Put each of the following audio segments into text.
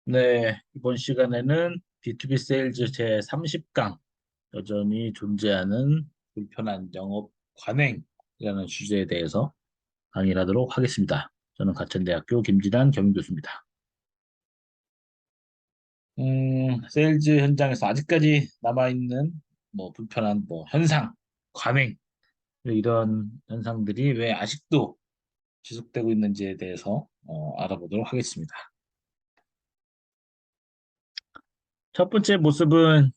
네, 이번 시간에는 B2B 세일즈 제 30강, 여전히 존재하는 불편한 영업 관행이라는 주제에 대해서 강의를 하도록 하겠습니다. 저는 가천대학교 김진환 겸임교수입니다. 세일즈 현장에서 아직까지 남아있는 불편한 현상, 관행, 이런 현상들이 왜 아직도 지속되고 있는지에 대해서 알아보도록 하겠습니다. 첫 번째 모습은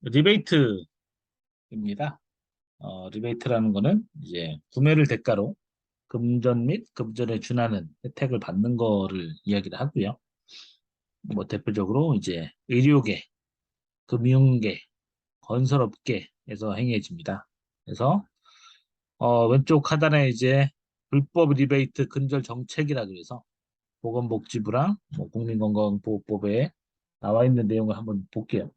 리베이트입니다. 리베이트라는 거는 이제 구매를 대가로 금전 및 금전에 준하는 혜택을 받는 거를 이야기를 하고요. 대표적으로 이제 의료계, 금융계, 건설업계에서 행해집니다. 그래서 왼쪽 하단에 이제 불법 리베이트 근절 정책이라 그래서 보건복지부랑 국민건강보호법에 나와 있는 내용을 한번 볼게요.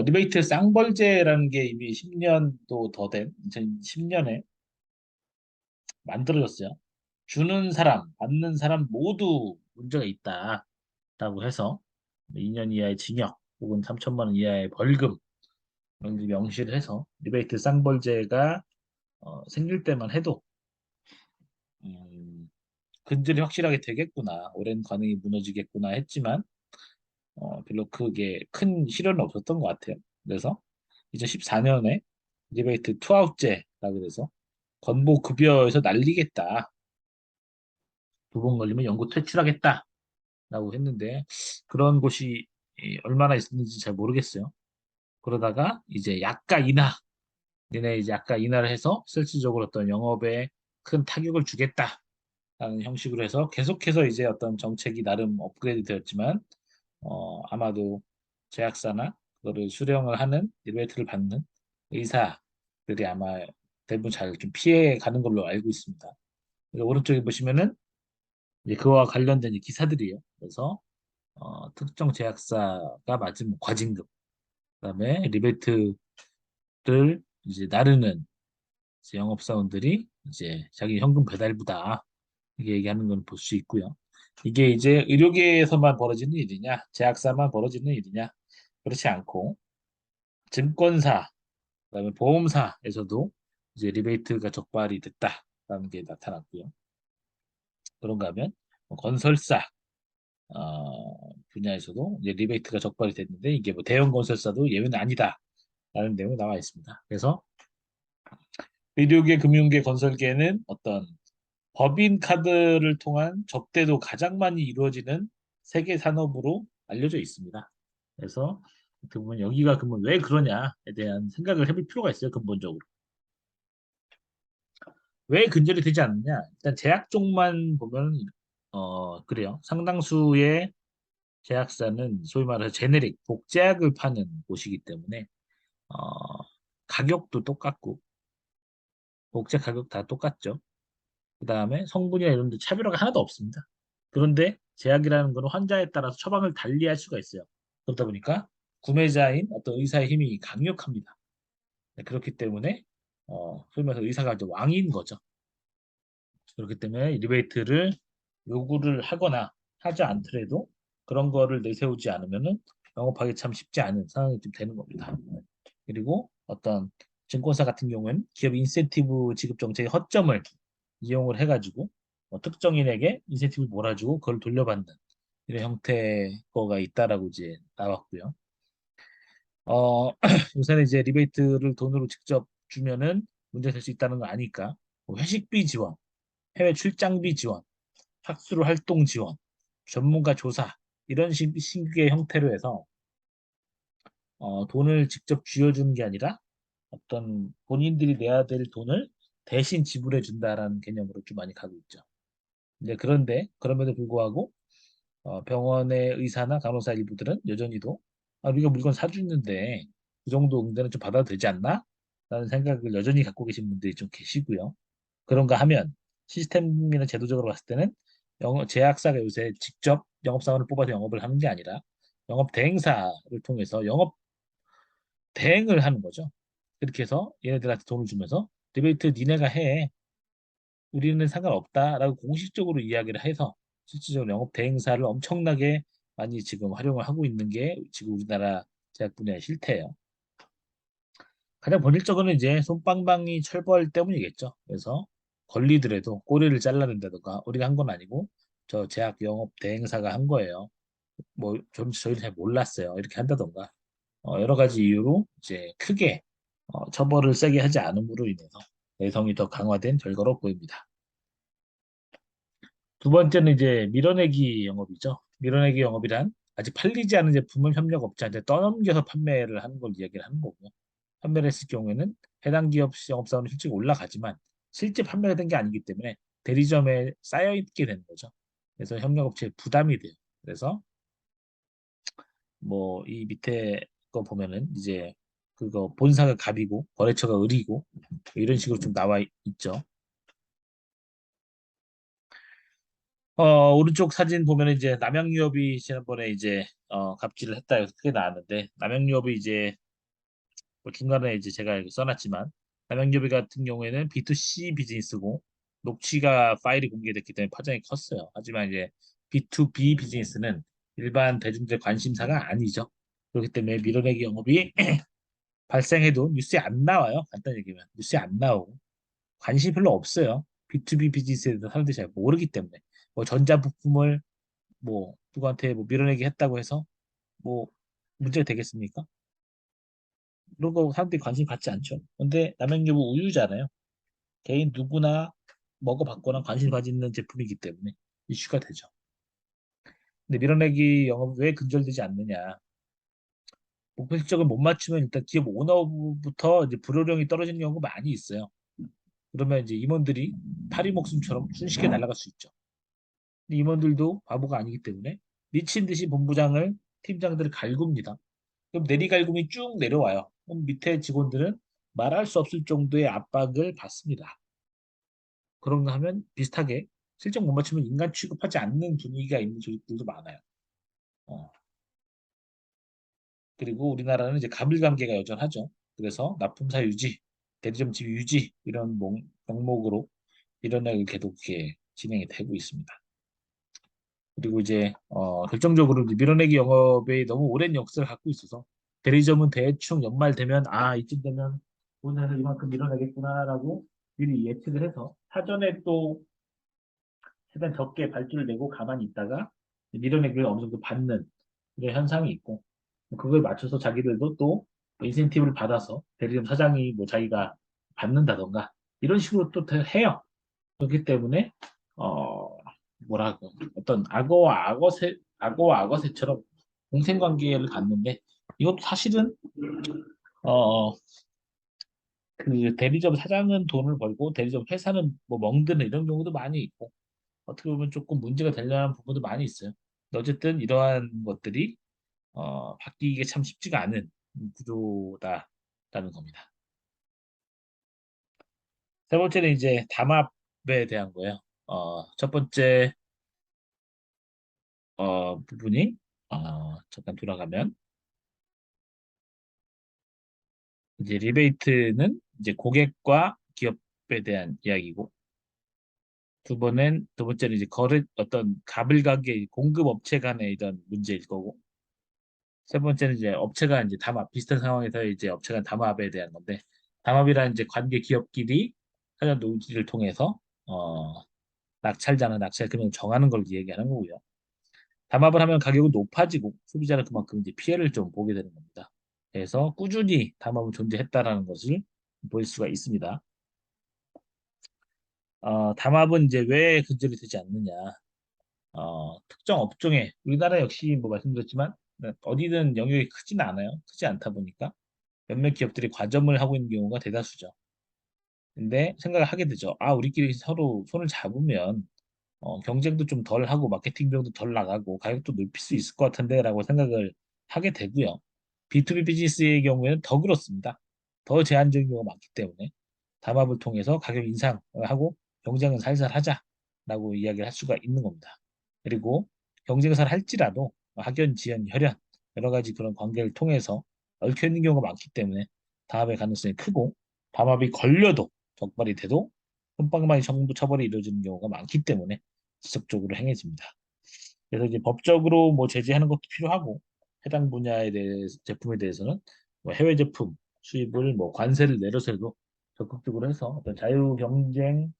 리베이트 쌍벌제라는 게 이미 10년도 더 된 2010년에 만들어졌어요. 주는 사람, 받는 사람 모두 문제가 있다라고 해서 2년 이하의 징역 혹은 3천만 원 이하의 벌금 이런 게 명시를 해서 리베이트 쌍벌제가 생길 때만 해도 근절이 확실하게 되겠구나, 오랜 관행이 무너지겠구나 했지만 별로 그게 큰 실효는 없었던 것 같아요. 그래서 2014년에 리베이트 투아웃제라고 그래서 건보급여에서 날리겠다. 두 번 걸리면 영구 퇴출하겠다라고 했는데 그런 곳이 얼마나 있었는지 잘 모르겠어요. 그러다가 이제 약가 인하, 얘네 이제 약가 인하를 해서 실질적으로 어떤 영업에 큰 타격을 주겠다라는 형식으로 해서 계속해서 이제 어떤 정책이 나름 업그레이드 되었지만 아마도 제약사나 그거를 수령을 하는 리베이트를 받는 의사들이 아마 대부분 잘 좀 피해 가는 걸로 알고 있습니다. 그래서 오른쪽에 보시면은 이제 그와 관련된 기사들이에요. 그래서 특정 제약사가 맞은 과징금, 그다음에 리베이트를 이제 나르는 이제 영업사원들이 이제 자기 현금 배달부다, 이게 얘기하는 걸 볼 수 있고요. 이게 이제 의료계에서만 벌어지는 일이냐, 제약사만 벌어지는 일이냐? 그렇지 않고 증권사, 그다음에 보험사에서도 이제 리베이트가 적발이 됐다라는 게 나타났고요. 그런가 하면 건설사 분야에서도 이제 리베이트가 적발이 됐는데 이게 대형 건설사도 예외는 아니다라는 내용이 나와 있습니다. 그래서 의료계, 금융계, 건설계는 어떤 법인 카드를 통한 접대도 가장 많이 이루어지는 세계 산업으로 알려져 있습니다. 그래서 그러면 여기가 그러면 왜 그러냐에 대한 생각을 해볼 필요가 있어요. 근본적으로. 왜 근절이 되지 않느냐? 일단 제약 쪽만 보면 그래요. 상당수의 제약사는 소위 말해서 제네릭 복제약을 파는 곳이기 때문에 어, 가격도 똑같고 복제 가격 다 똑같죠. 그 다음에 성분이나 이런 데 차별화가 하나도 없습니다. 그런데 제약이라는 것은 환자에 따라서 처방을 달리할 수가 있어요. 그러다 보니까 구매자인 어떤 의사의 힘이 강력합니다. 네, 그렇기 때문에 소위 말해서 의사가 이제 왕인 거죠. 그렇기 때문에 리베이트를 요구를 하거나 하지 않더라도 그런 거를 내세우지 않으면은 영업하기 참 쉽지 않은 상황이 좀 되는 겁니다. 그리고 어떤 증권사 같은 경우에는 기업 인센티브 지급 정책의 허점을 이용을 해가지고 특정인에게 인센티브를 몰아주고 그걸 돌려받는 이런 형태의 거가 있다라고 이제 나왔고요. 요새는 이제 리베이트를 돈으로 직접 주면은 문제 될 수 있다는 거 아니까 회식비 지원, 해외 출장비 지원, 학술 활동 지원, 전문가 조사 이런 식의 형태로 해서 돈을 직접 쥐어주는 게 아니라 어떤 본인들이 내야 될 돈을 대신 지불해 준다라는 개념으로 좀 많이 가고 있죠. 이제 그런데 그럼에도 불구하고 병원의 의사나 간호사 일부들은 여전히도 우리가 물건 사주는데 그 정도 응대는 좀 받아도 되지 않나? 라는 생각을 여전히 갖고 계신 분들이 좀 계시고요. 그런가 하면 시스템이나 제도적으로 봤을 때는 제약사가 요새 직접 영업사원을 뽑아서 영업을 하는 게 아니라 영업 대행사를 통해서 영업 대행을 하는 거죠. 그렇게 해서 얘네들한테 돈을 주면서 리베이트 니네가 해. 우리는 상관없다라고 공식적으로 이야기를 해서 실질적으로 영업 대행사를 엄청나게 많이 지금 활용을 하고 있는 게 지금 우리나라 제약 분야의 실태예요. 가장 본질적으로는 이제 솜방망이 철벌 때문이겠죠. 그래서 걸리더라도 꼬리를 잘라낸다던가 우리가 한 건 아니고 저 제약 영업 대행사가 한 거예요. 뭐 저희는 잘 몰랐어요. 이렇게 한다던가 여러 가지 이유로 이제 크게 처벌을 세게 하지 않음으로 인해서 내성이 더 강화된 결과로 보입니다. 두 번째는 이제 밀어내기 영업이죠. 밀어내기 영업이란 아직 팔리지 않은 제품을 협력업체한테 떠넘겨서 판매를 하는 걸 이야기를 하는 거고요. 판매를 했을 경우에는 해당 기업 영업사원은 실적이 올라가지만 실제 판매가 된 게 아니기 때문에 대리점에 쌓여 있게 되는 거죠. 그래서 협력업체에 부담이 돼요. 그래서 뭐 이 밑에 거 보면은 이제 그거 본사가 갑이고 거래처가 을이고 이런 식으로 좀 나와 있죠. 오른쪽 사진 보면 이제 남양유업이 지난번에 이제 갑질을 했다 해서 크게 나왔는데 남양유업이 이제 뭐 중간에 이제 제가 여기 써놨지만 남양유업 같은 경우에는 B2C 비즈니스고 녹취가 파일이 공개됐기 때문에 파장이 컸어요. 하지만 이제 B2B 비즈니스는 일반 대중들의 관심사가 아니죠. 그렇기 때문에 밀어내기 영업이 발생해도 뉴스에 안 나와요. 간단히 얘기하면 뉴스에 안 나오고 관심이 별로 없어요. B2B 비즈니스에 대해서 사람들이 잘 모르기 때문에 뭐 전자부품을 뭐 누구한테 뭐 밀어내기 했다고 해서 뭐 문제가 되겠습니까? 그런 거 사람들이 관심 갖지 않죠. 근데 남양유부 우유잖아요. 개인 누구나 먹어봤거나 관심 가지는 제품이기 때문에 이슈가 되죠. 근데 밀어내기 영업 왜 근절되지 않느냐? 목표 실적을 못 맞추면 일단 기업 오너부터 이제 불호령이 떨어지는 경우가 많이 있어요. 그러면 이제 임원들이 파리 목숨처럼 순식간에 날아갈 수 있죠. 근데 임원들도 바보가 아니기 때문에 미친 듯이 본부장을 팀장들을 갈굽니다. 그럼 내리갈굼이 쭉 내려와요. 그럼 밑에 직원들은 말할 수 없을 정도의 압박을 받습니다. 그런가 하면 비슷하게 실적 못 맞추면 인간 취급하지 않는 분위기가 있는 조직들도 많아요. 어, 그리고 우리나라는 이제 가불관계가 여전하죠. 그래서 납품사 유지, 대리점 지위 유지 이런 명목으로 이런 일 계속 이렇게 진행이 되고 있습니다. 그리고 이제 결정적으로 이제 밀어내기 영업에 너무 오랜 역사를 갖고 있어서 대리점은 대충 연말 되면 아 이쯤 되면 오늘은 이만큼 밀어내겠구나라고 미리 예측을 해서 사전에 또 최대한 적게 발주를 내고 가만히 있다가 밀어내기를 어느 정도 받는 그런 현상이 있고 그거에 맞춰서 자기들도 또 인센티브를 받아서 대리점 사장이 뭐 자기가 받는다던가 이런 식으로 또 해요. 그렇기 때문에 어 뭐라고 어떤 악어와 악어새처럼 공생관계를 갖는데 이것도 사실은 어 그 대리점 사장은 돈을 벌고 대리점 회사는 뭐 멍드는 이런 경우도 많이 있고 어떻게 보면 조금 문제가 되려는 부분도 많이 있어요. 근데 어쨌든 이러한 것들이 바뀌기가 참 쉽지가 않은 구조다라는 겁니다. 세 번째는 이제 담합에 대한 거예요. 첫 번째 부분이 잠깐 돌아가면 이제 리베이트는 이제 고객과 기업에 대한 이야기고 두 번째는 이제 거래 어떤 가불가게 공급 업체 간의 이런 문제일 거고 세 번째는 이제 업체가 이제 담합 비슷한 상황에서 이제 업체 간 담합에 대한 건데 담합이라는 이제 관계 기업끼리 사전 노지를 통해서 낙찰자나 낙찰 금액을 정하는 걸 얘기하는 거고요. 담합을 하면 가격은 높아지고 소비자는 그만큼 이제 피해를 좀 보게 되는 겁니다. 그래서 꾸준히 담합은 존재했다라는 것을 볼 수가 있습니다. 담합은 이제 왜 근절이 되지 않느냐? 특정 업종에 우리나라 역시 뭐 말씀드렸지만 네, 어디든 영역이 크지는 않아요. 크지 않다 보니까 몇몇 기업들이 과점을 하고 있는 경우가 대다수죠. 근데 생각을 하게 되죠. 아, 우리끼리 서로 손을 잡으면 경쟁도 좀 덜 하고 마케팅 비용도 덜 나가고 가격도 높일 수 있을 것 같은데라고 생각을 하게 되고요. B2B 비즈니스의 경우에는 더 그렇습니다. 더 제한적인 경우가 많기 때문에 담합을 통해서 가격 인상을 하고 경쟁은 살살 하자라고 이야기를 할 수가 있는 겁니다. 그리고 경쟁을 살 할지라도 학연, 지연, 혈연 여러 가지 그런 관계를 통해서 얽혀 있는 경우가 많기 때문에 담합의 가능성이 크고 담합이 걸려도 적발이 돼도 솜방망이 정부 처벌이 이루어지는 경우가 많기 때문에 지속적으로 행해집니다. 그래서 이제 법적으로 뭐 제재하는 것도 필요하고 해당 분야에 대해 제품에 대해서는 뭐 해외 제품 수입을 뭐 관세를 내려서도 적극적으로 해서 어떤 자유 경쟁,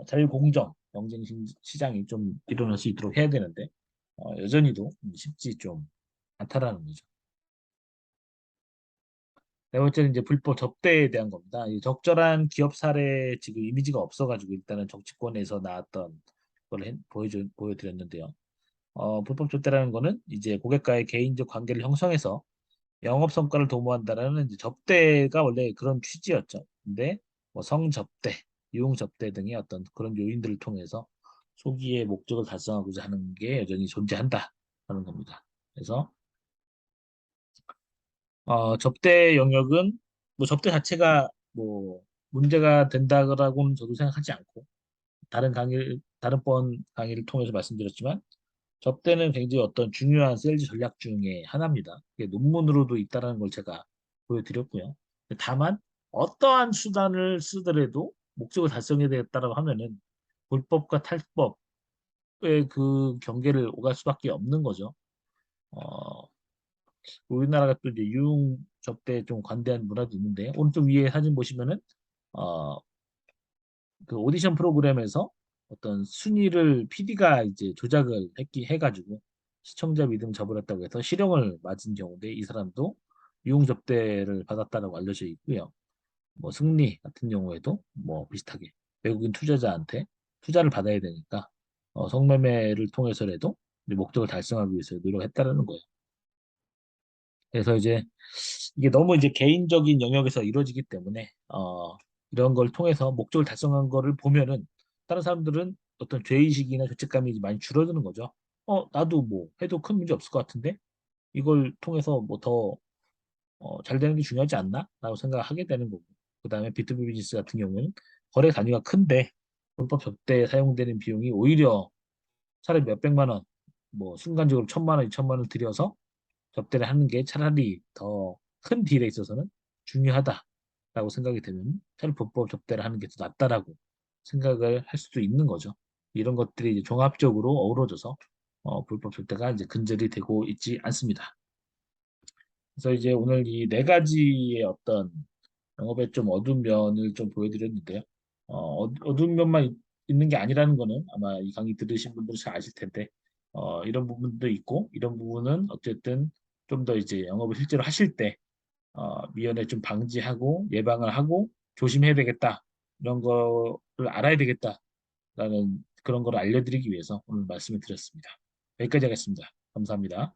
자유 공정 경쟁 시장이 좀 일어날 수 있도록 해야 되는데 여전히도 쉽지 좀 않다라는 거죠. 네 번째는 이제 불법 접대에 대한 겁니다. 이 적절한 기업 사례 지금 이미지가 없어가지고 일단은 정치권에서 나왔던 걸 보여드렸는데요. 불법 접대라는 거는 이제 고객과의 개인적 관계를 형성해서 영업 성과를 도모한다라는 이제 접대가 원래 그런 취지였죠. 근데 뭐 성접대, 유흥접대 등의 어떤 그런 요인들을 통해서 소기의 목적을 달성하고자 하는 게 여전히 존재한다라는 겁니다. 그래서 접대 영역은 뭐 접대 자체가 뭐 문제가 된다고는 저도 생각하지 않고 다른 번 강의를 통해서 말씀드렸지만 접대는 굉장히 어떤 중요한 세일즈 전략 중에 하나입니다. 이게 논문으로도 있다라는 걸 제가 보여드렸고요. 다만 어떠한 수단을 쓰더라도 목적을 달성해야 되겠다라고 하면은 불법과 탈법의 그 경계를 오갈 수밖에 없는 거죠. 어, 우리나라가 또 이제 유흥 접대에 좀 관대한 문화도 있는데 오른쪽 위에 사진 보시면은 어, 그 오디션 프로그램에서 어떤 순위를 PD가 이제 조작을 해가지고 시청자 믿음 저버렸다고 해서 실형을 맞은 경우인데 이 사람도 유흥 접대를 받았다라고 알려져 있고요. 뭐 승리 같은 경우에도 뭐 비슷하게 외국인 투자자한테 투자를 받아야 되니까 성매매를 통해서라도 이제 목적을 달성하기 위해서 노력했다라는 거예요. 그래서 이제 이게 너무 이제 개인적인 영역에서 이루어지기 때문에 이런 걸 통해서 목적을 달성한 거를 보면은 다른 사람들은 어떤 죄의식이나 죄책감이 이제 많이 줄어드는 거죠. 나도 뭐 해도 큰 문제 없을 것 같은데 이걸 통해서 뭐 더 잘 되는 게 중요하지 않나? 라고 생각하게 되는 거고. 그다음에 비투비 비즈니스 같은 경우는 거래 단위가 큰데 불법 접대에 사용되는 비용이 오히려 차라리 몇백만 원, 뭐 순간적으로 천만 원, 이천만 원 들여서 접대를 하는 게 차라리 더 큰 딜에 있어서는 중요하다라고 생각이 되면 차라리 불법 접대를 하는 게 더 낫다라고 생각을 할 수도 있는 거죠. 이런 것들이 이제 종합적으로 어우러져서 불법 접대가 이제 근절이 되고 있지 않습니다. 그래서 이제 오늘 이 네 가지의 어떤 영업의 좀 어두운 면을 좀 보여드렸는데요. 어두운 면만 있는 게 아니라는 거는 아마 이 강의 들으신 분들은 잘 아실 텐데, 이런 부분도 있고, 이런 부분은 어쨌든 좀 더 이제 영업을 실제로 하실 때, 미연에 좀 방지하고 예방을 하고 조심해야 되겠다. 이런 거를 알아야 되겠다라는 그런 걸 알려드리기 위해서 오늘 말씀을 드렸습니다. 여기까지 하겠습니다. 감사합니다.